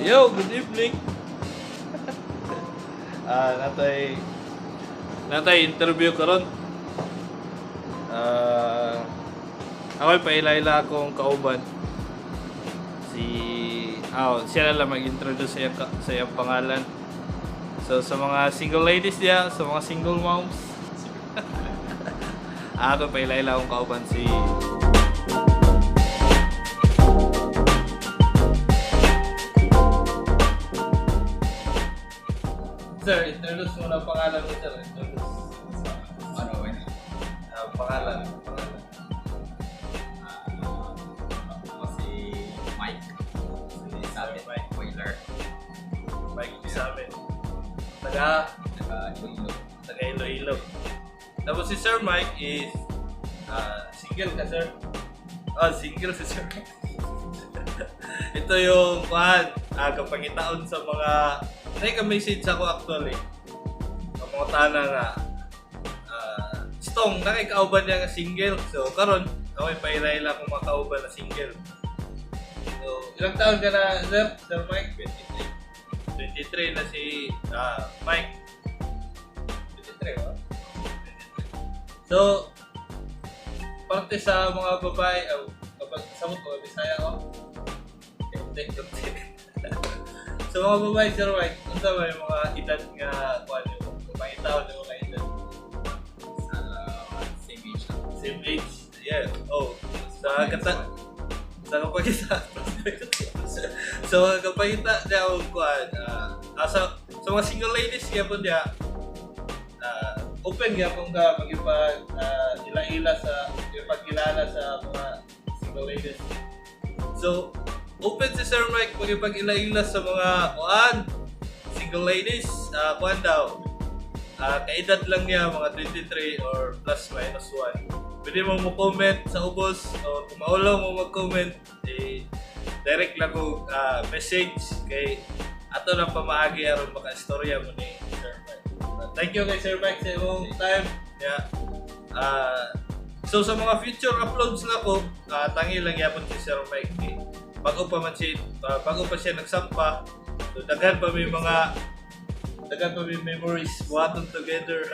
Yo, good evening. natay interview karon. Ako'y paila-ila akong kauban. Siya na lang mag-introduce sa iyang pangalan. So sa mga single ladies diya, sa mga single moms. Ako paila-ila akong kauban si Sir, introduce mo na pangalan mo, sir. Introduce. Pangalan. Ako si Mike. Misamen, Boiler. Mike Misamen. Taga Iloilo. Tapos si Sir Mike is single ka, sir? Single si Sir Mike. Ito yung kapangitaon sa mga message ako actually. Ang mga tana nga Istong, nakikauban niya nga single. So karon ako paila-ila kung makauban na single. So ilang taon ka na, Sir Mike? 23 na si Mike. 23 ba? So parte sa mga babae, kapag samot ko, Bisaya ko. So mga babae, Sir Mike, ano ba yung mga edad nga mga tao na mga edad? Same age? Yeah. Sa kapagita niya ako sa mga single ladies kaya po niya open kaya kung ka mag-ila-ila sa ipagkilala sa mga single ladies. So open si Sir Mike mag-ipag-ila-ila sa mga single ladies. Daw kaedad lang niya mga 23 or plus minus 1. Pwede mo comment sa ubos o kung maulaw mo mag-comment, direct lang ko message kay ato lang pamaagi aron maka-istorya mo ni Sir Mike. Thank you kay Sir Mike sa imong time. Yeah. So sa mga future uploads na ko, tangi lang yapon si Sir Mike. Bago pa siya nagsampa, so daghan pa may memories buhaton together.